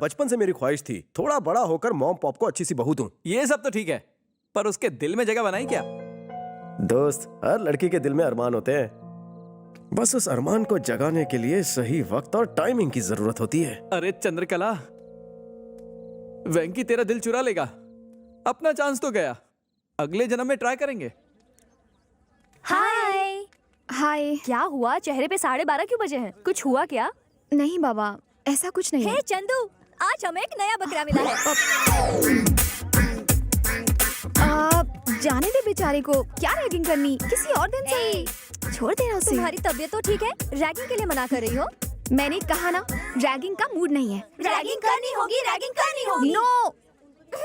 बचपन से मेरी ख्वाहिश थी, थोड़ा बड़ा होकर मॉम पॉप को अच्छी सी बहू दूं। ये सब तो ठीक है, पर उसके दिल में जगह बनाई क्या? दोस्त, हर लड़की के दिल में अरमान होते हैं, बस उस अरमान को जगाने के लिए सही वक्त और टाइमिंग की जरूरत होती है। अरे चंद्रकला, वेंकी तेरा दिल चुरा लेगा। अपना चांस तो गया, अगले जन्म में ट्राई करेंगे। हाय हाय। क्या हुआ? चेहरे पे 12:30 क्यों बजे हैं? कुछ हुआ क्या? नहीं बाबा, ऐसा कुछ नहीं है। हे चंदू, आज हमें एक नया बकरा मिला है। जाने दे बेचारे को, क्या रैगिंग करनी, किसी और दिन से छोड़ देना उसे। तुम्हारी तबीयत तो ठीक है? रैगिंग के लिए मना कर रही हो? मैंने कहा ना, रैगिंग का मूड नहीं है। रैगिंग करनी होगी, रैगिंग करनी होगी। नो।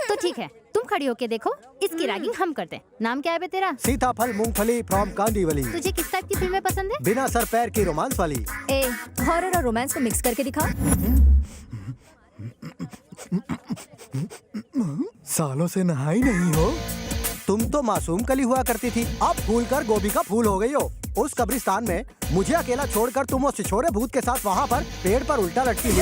तो ठीक है, तुम खड़ी होके देखो, इसकी रैगिंग हम करते हैं। नाम क्या है बे तेरा? सीताफल मूंगफली फ्रॉम कांदीवली। तुझे किस टाइप की फिल्में पसंद है? बिना सर पैर की रोमांस वाली। ए, हॉरर और रोमांस को मिक्स करके दिखाओ। सालों से नहाई नहीं हो। तुम तो मासूम कली हुआ करती थी, अब फूल कर गोभी का फूल हो गई हो। उस कब्रिस्तान में मुझे अकेला छोड़कर तुम उस छिछोरे भूत के साथ वहाँ पर पेड़ पर उल्टा लटकी हुई।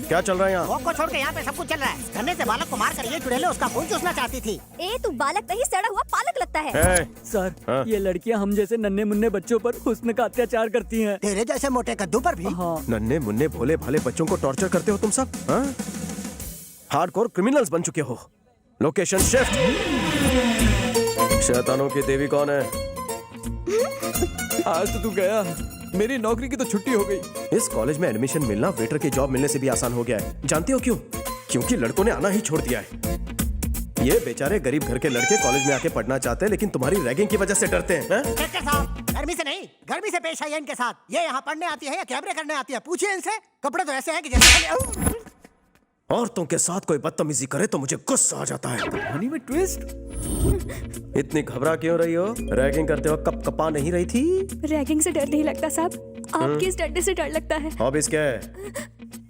क्या चल रहा है यहाँ? को छोड़ के यहाँ पे सब कुछ चल रहा है। गन्ने से बालक को मार कर ये चुड़ैले उसका खून चूसना चाहती थी। ए, तू बालक नहीं, सड़ा हुआ पालक लगता है। सर, हाँ? ये लड़कियां हम जैसे नन्हे मुन्ने बच्चों पर हुस्न का अत्याचार करती हैं। तेरे जैसे मोटे कद्दू पर भी। हाँ। नन्हे मुन्ने भोले भाले बच्चों को टॉर्चर करते हो तुम सब, हाँ? हार्डकोर क्रिमिनल्स बन चुके हो। Location shift. शैतानों की देवी कौन है? आज तो तू गया, मेरी नौकरी की तो छुट्टी हो गई। इस कॉलेज में एडमिशन मिलना वेटर की जॉब मिलने से भी आसान हो गया है। जानती हो क्यों? क्योंकि लड़कों ने आना ही छोड़ दिया है। ये बेचारे गरीब घर के लड़के कॉलेज में आके पढ़ना चाहते हैं, लेकिन तुम्हारी रैगिंग की वजह से डरते हैं। इंस्पेक्टर साहब, गर्मी से नहीं, गर्मी से पेश आई है इनके साथ। ये यहाँ पढ़ने आती है या कैमरे करने आती है? पूछिए इनसे। कपड़े तो ऐसे हैं कि जैसे औरतों के साथ कोई बदतमीजी करे तो मुझे गुस्सा आ जाता है। कहानी में ट्विस्ट। इतनी घबरा क्यों रही हो? रैगिंग करते वक्त कप कपा नहीं रही थी? रैगिंग से डर नहीं लगता साहब, आपके इस डरने से डर लगता है। हॉबीज क्या है?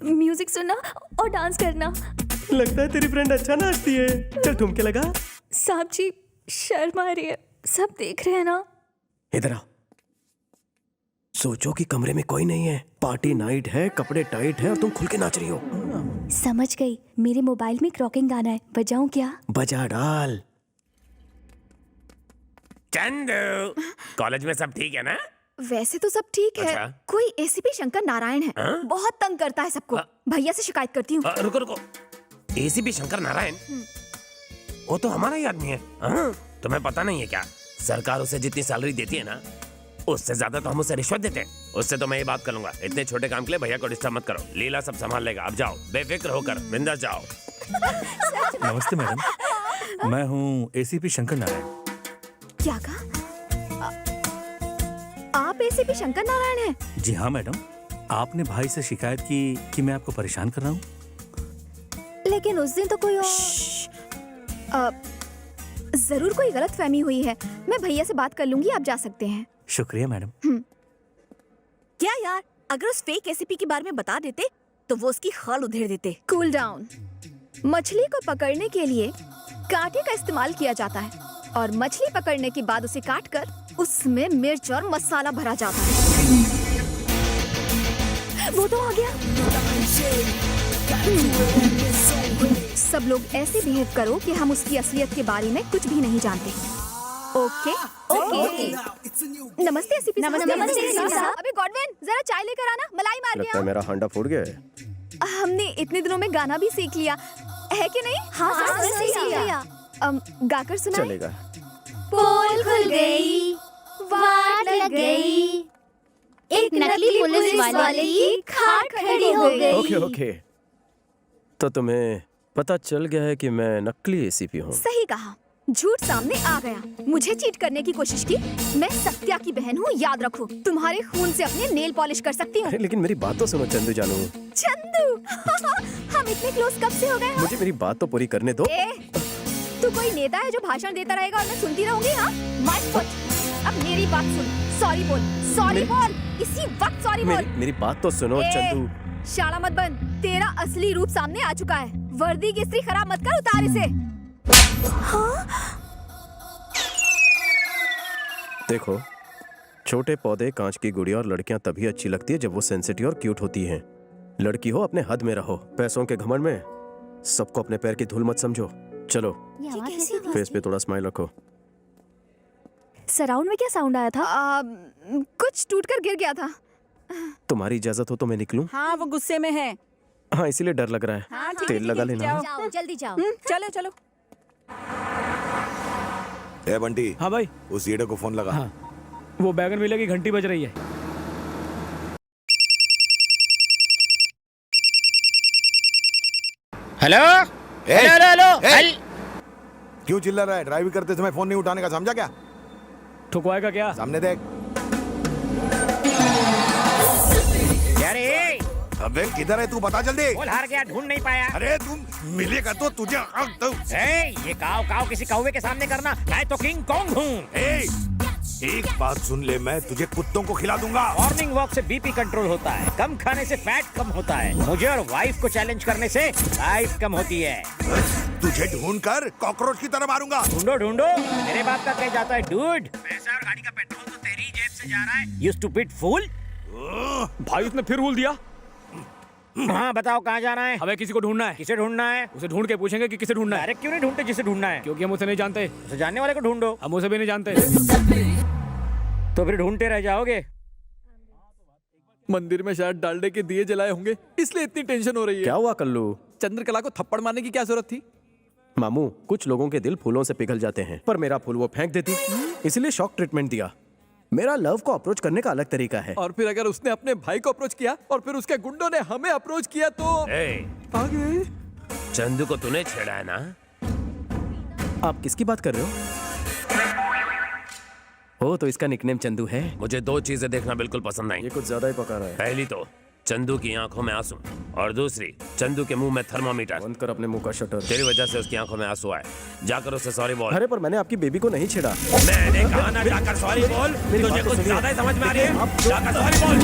म्यूजिक सुनना और डांस करना। लगता है तेरी फ्रेंड अच्छा नाचती है, चल ठुमके लगा। साहब जी, शर्म आ रही है, सब देख रहे हैं ना। इधर आ। सोचो कि कमरे में कोई नहीं है, पार्टी नाइट है, कपड़े टाइट है और तुम खुल के नाच रही हो। समझ गई, मेरे मोबाइल में क्रॉकिंग गाना है, बजाऊं क्या? बजा डाल। चंदू, कॉलेज में सब ठीक है ना? वैसे तो सब ठीक है। अच्छा? कोई एसीपी शंकर नारायण है, बहुत तंग करता है सबको। भैया से शिकायत करती हूँ। रुको रुको, एसीपी शंकर नारायण, वो तो हमारा ही आदमी है। तुम्हें पता नहीं है क्या? सरकार उसे जितनी सैलरी देती है ना, उससे ज्यादा तो हम उसे रिश्वत देते हैं। उससे तो मैं ये बात कर लूंगा, इतने छोटे काम के लिए भैया को डिस्टर्ब मत करो। लीला सब संभाल लेगा। अब जाओ, बेफिक्र होकर बिंदास जाओ। नमस्ते मैडम, मैं हूँ एसीपी शंकर नारायण। क्या कहा? आप एसीपी शंकर नारायण हैं? जी हाँ मैडम, आपने भाई से शिकायत की कि मैं आपको परेशान कर रहा हूँ। लेकिन उस दिन तो कोई और... जरूर कोई गलत फहमी हुई है। मैं भैया से बात कर लूंगी, आप जा सकते हैं। शुक्रिया मैडम। क्या यार, अगर उस फेक एसीपी के बारे में बता देते तो वो उसकी खाल उधेड़ देते। Cool down. मछली को पकड़ने के लिए कांटे का इस्तेमाल किया जाता है और मछली पकड़ने के बाद उसे काटकर उसमें मिर्च और मसाला भरा जाता है। वो तो आ गया। सब लोग ऐसे बिहेव करो कि हम उसकी असलियत के बारे में कुछ भी नहीं जानते। Okay okay. नमस्ते एसीपी साहब। नमस्ते साहब। अबे गॉडविन, जरा चाय लेकर आना, मलाई मार लगता के है आओ। मेरा हांडा फूट गया है। हमने इतने दिनों में गाना भी सीख लिया है कि नहीं? हाँ, सीख लिया। गाकर सुनाएं। चलेगा। पोल खुल गई, वाट लग गई, एक नकली पुलिस वाले की खाट खड़ी हो गई। ओके ओके, तो तुम्हें पता चल गया है कि मैं नकली एसीपी हूँ। सही कहा, झूठ सामने आ गया। मुझे चीट करने की कोशिश की। मैं सत्या की बहन हूँ, याद रखो। तुम्हारे खून से अपने नेल पॉलिश कर सकती हूँ। लेकिन मेरी बात तो सुनो चंदू जानू। चंदू हम इतने क्लोज कब से हो गए? मुझे मेरी बात तो पूरी करने दो। तू कोई नेता है जो भाषण देता रहेगा और मैं सुनती रहूंगी? हाँ, माय फुट। अब मेरी बात सुन। सॉरी बोल, सॉरी बोल, इसी वक्त सॉरी बोल। मेरी बात तो सुनो चंदू। शाला मत बन, तेरा असली रूप सामने आ चुका है। वर्दी की इस्त्री खराब मत कर, उतार इसे। देखो, छोटे पौधे, कांच की गुड़िया और लड़कियां तभी अच्छी लगती है जब वो सेंसिटिव और क्यूट होती हैं। लड़की हो अपने हद में रहो, पैसों के घमंड में सबको अपने पैर की धूल मत समझो। चलो फेस पे थोड़ा स्माइल रखो। सराउंड में क्या साउंड आया था? कुछ टूटकर गिर गया था। तुम्हारी इजाजत हो तो मैं निकलूं? हाँ, वो गुस्से में है। हाँ, इसीलिए डर लग रहा है। हाँ, तेल लगा लेना। जाओ जल्दी जाओ। चलो चलो। ए बंटी, हाँ भाई, उस ईडे को फोन लगा। हाँ, वो बैगन मिले की घंटी बज रही है। हेलो हेलो क्यों चिल्ला रहा है? ड्राइव करते समय फोन नहीं उठाने का, समझा क्या? ठुकवाएगा क्या? सामने देख। अरे अबे किधर है तू? बता जल्दी। बोल, हार गया, ढूंढ नहीं पाया। अरे तुम मिलेगा तो तुझे ये काव काव किसी कौवे के सामने करना, मैं तो किंग कॉन्ग हूँ। एक बात सुन ले, मैं तुझे कुत्तों को खिला दूंगा। मॉर्निंग वॉक से बीपी कंट्रोल होता है, कम खाने से फैट कम होता है, मुझे और वाइफ को चैलेंज करने से लाइफ कम होती है। तुझे ढूंढ कर कॉकरोच की तरह मारूंगा। ढूंढो ढूंढो, मेरे बाप का कह जाता है डूड। पैसा और गाड़ी का पेट्रोल तो तेरी जेब से जा रहा है, यू स्टूपिड फूल। भाई उसने फिर भूल दिया। हाँ बताओ, कहाँ जाना है? हमें किसी को ढूंढना है। किसे ढूंढना है? उसे ढूंढ के पूछेंगे कि किसे ढूंढना है। डायरेक्ट क्यों नहीं ढूंढते जिसे ढूंढना है? क्योंकि हम उसे नहीं जानते। उसे जानने वाले को ढूंढो। हम उसे भी नहीं जानते। तो फिर ढूंढते रह जाओगे। मंदिर में शायद डालडे के दिए जलाए होंगे, इसलिए इतनी टेंशन हो रही है। क्या हुआ कल्लू? चंद्रकला को थप्पड़ मारने की क्या जरूरत थी? मामू, कुछ लोगों के दिल फूलों से पिघल जाते हैं, पर मेरा फूल वो फेंक देती, इसलिए शॉक ट्रीटमेंट दिया। मेरा लव को अप्रोच करने का अलग तरीका है। और फिर अगर उसने अपने भाई को अप्रोच किया और फिर उसके गुंडों ने हमें अप्रोच किया तो आगे चंदू को तूने छेड़ा है ना? आप किसकी बात कर रहे हो? ओ, तो इसका निकनेम चंदू है। मुझे दो चीजें देखना बिल्कुल पसंद नहीं। ये कुछ ज्यादा ही पका रहा है। पहली तो चंदू की आंखों में आंसू, और दूसरी चंदू के मुंह में थर्मामीटर। बंद कर अपने मुंह का शटर। तेरी वजह से उसकी आंखों में आंसू आए, जाकर उसे सॉरी बोल। अरे पर मैंने आपकी बेबी को नहीं छेड़ा। मैंने कहा ना, जाकर सॉरी बोल। तुझे कुछ ज्यादा ही समझ में आ रही है, जाकर सॉरी बोल।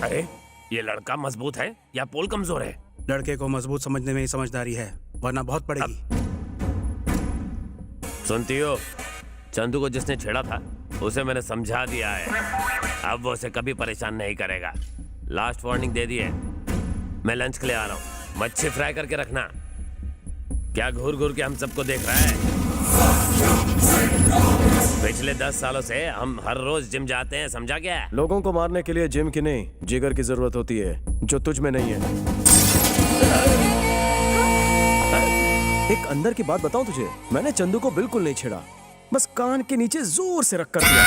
अरे ये लड़का मजबूत है या पोल कमजोर है? लड़के को मजबूत समझने में ही समझदारी है, वरना बहुत पड़ेगी। सुनती हो, चंदू को जिसने छेड़ा था उसे मैंने समझा दिया है, अब वो उसे कभी परेशान नहीं करेगा। लास्ट वार्निंग दे दी है। मैं लंच के लिए आ रहा हूँ, मच्छी फ्राई करके रखना। क्या घूर घूर के हम सबको देख रहा है? पिछले 10 सालों से हम हर रोज जिम जाते हैं, समझा क्या? लोगों को मारने के लिए जिम की नहीं, जिगर की जरूरत होती है, जो तुझ में नहीं है। एक अंदर की बात बताऊं तुझे, मैंने चंदू को बिल्कुल नहीं छेड़ा, बस कान के नीचे जोर से रख कर दिया।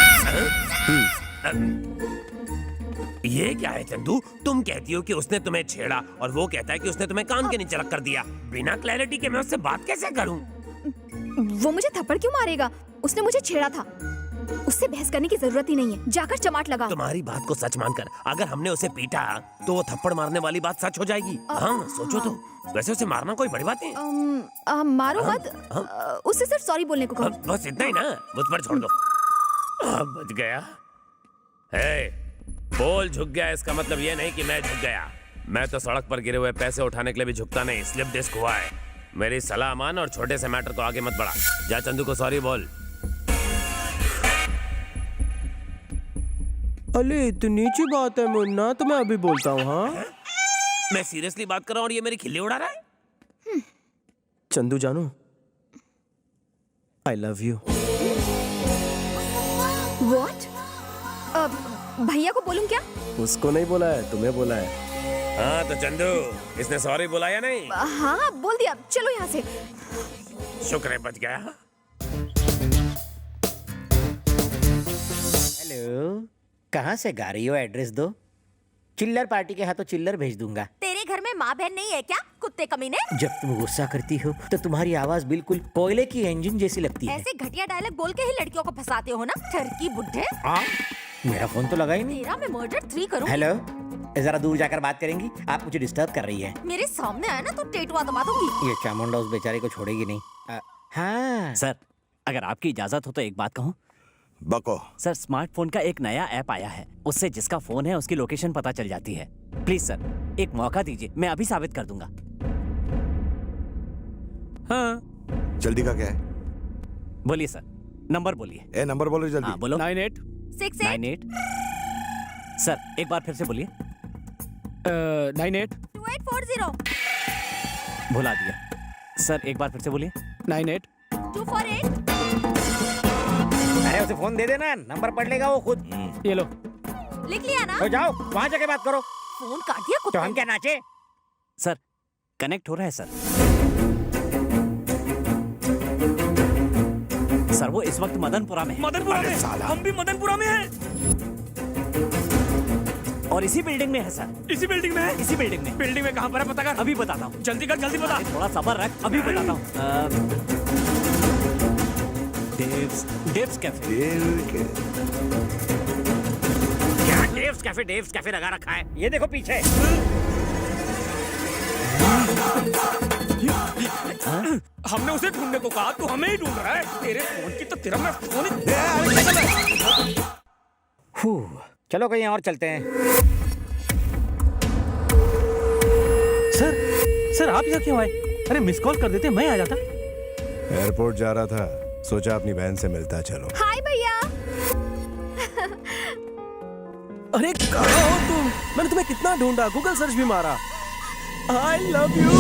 ये क्या है चंदू? तुम कहती हो कि उसने तुम्हें छेड़ा और वो कहता है कि उसने तुम्हें कान के नीचे रख कर दिया। बिना क्लैरिटी के मैं उससे बात कैसे करूं? वो मुझे थप्पड़ क्यों मारेगा? उसने मुझे छेड़ा था, उससे बहस करने की जरूरत ही नहीं है, जाकर चमाट लगाओ। तुम्हारी बात को सच मानकर अगर हमने उसे पीटा तो वो थप्पड़ मारने वाली बात सच हो जाएगी। हाँ सोचो तो, वैसे उसे मारना कोई बड़ी बात नहीं। मारो मत, उससे सिर्फ सॉरी बोलने को कहो। बस इतना ही ना, मुझ पर छोड़ दो। बच गया। पोल झुक गया, इसका मतलब ये नहीं कि मैं झुक गया। मैं तो सड़क पर गिरे हुए पैसे उठाने के लिए भी झुकता नहीं, स्लिप डिस्क हुआ है। मेरी सलाह मान और छोटे से मैटर को आगे मत बढ़ा। जा चंदू को सॉरी बोल। अरे इतनी सी बात है मुन्ना, तो मैं अभी बोलता हूँ। हाँ मैं सीरियसली बात कर रहा हूँ और ये मेरी खिल्ली उड़ा रहा है। चंदू जानू, आई लव यू। What? भैया को बोलूं क्या? उसको नहीं बोला है, तुम्हें बोला है। हाँ तो चंदू, इसने सॉरी बोला या नहीं? हाँ बोल दिया, चलो यहाँ से। शुक्र है बच गया। हेलो, कहाँ से गा रही हो? एड्रेस दो। चिल्लर पार्टी के हाथों चिल्लर भेज दूंगा। तेरे घर में माँ बहन नहीं है क्या, कुत्ते कमीने? जब तुम गुस्सा करती हो तो तुम्हारी आवाज बिल्कुल कोयले की इंजन जैसी लगती है। ऐसे घटिया डायलॉग बोल के ही लड़कियों को फंसाते हो ना, ठरकी बुड्ढे। मेरा फोन तो लगा ही नहीं। तेरा मैं मर्डर 3 करूँ। हेलो, जरा दूर जाकर बात करेंगी? आप मुझे डिस्टर्ब कर रही है। मेरे सामने आया ना तो टेटवा दबा दूंगी। ये चामुंडा उस बेचारे को छोड़ेगी नहीं। हाँ सर, अगर आपकी इजाजत हो तो एक बात कहूँ। बको। सर स्मार्टफोन का एक नया ऐप आया है, उससे जिसका फोन है उसकी लोकेशन पता चल जाती है। प्लीज सर एक मौका दीजिए, मैं अभी साबित कर दूंगा। हाँ जल्दी का क्या है? बोलिए सर, नंबर बोलिए। ए नंबर बोलो जल्दी। हाँ बोलो। 9868 सर एक बार फिर से बोलिए। 98 2840 भुला दिया। सर एक बार फिर से बोलिए। 98 248। अरे उसे फोन दे देना, नंबर पढ़ लेगा वो खुद। ये लो। लिख लिया ना? तो जाओ वहाँ जाके बात करो। फोन काट दिया तो कुत्ते हम क्या नाचे? सर कनेक्ट हो रहा है सर। सर वो इस वक्त मदनपुरा में है। मदनपुरा में? हम भी मदनपुरा में हैं। और इसी बिल्डिंग में है सर। इसी बिल्डिंग में है? इसी बिल्डिंग में। बिल्डिंग में कहाँ पर है पता कर। अभी बताता हूँ। जल्दी कर, जल्दी बता। थोड़ा सब्र रख, अभी बताता हूँ। डेव्स कैफे। क्या डेव्स कैफे लगा रखा है? ये देखो पीछे। हमने उसे ढूंढने को कहा, तू हमें ही ढूंढ रहा है। तेरे फोन की तो तेरा मैं फोन ही। चलो कहीं और चलते हैं। सर आप यहाँ क्यों आए? अरे मिस कॉल कर देते, मैं आ जाता। एयरपोर्ट जा रहा था, सोचा अपनी बहन से मिलता चलो। हाय भैया। अरे कहाँ हो तुम? मैंने तुम्हें कितना ढूंढा, गूगल सर्च भी मारा। आई लव यू।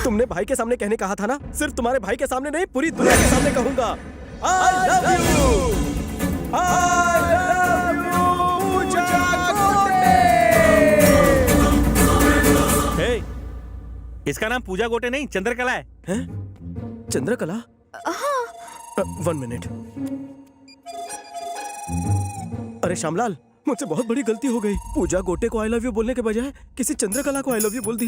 तुमने भाई के सामने कहने कहा था ना, सिर्फ तुम्हारे भाई के सामने नहीं, पूरी दुनिया के सामने कहूंगा। I love you. I love you Pooja Gote. Hey, इसका नाम पूजा गोटे नहीं चंद्रकला है। हैं? चंद्रकला? हाँ। 1 मिनट। अरे श्यामलाल, मुझसे बहुत बड़ी गलती हो गई। पूजा गोटे को आई लव यू बोलने के बजाय किसी चंद्रकला को आई लव यू बोल दिया।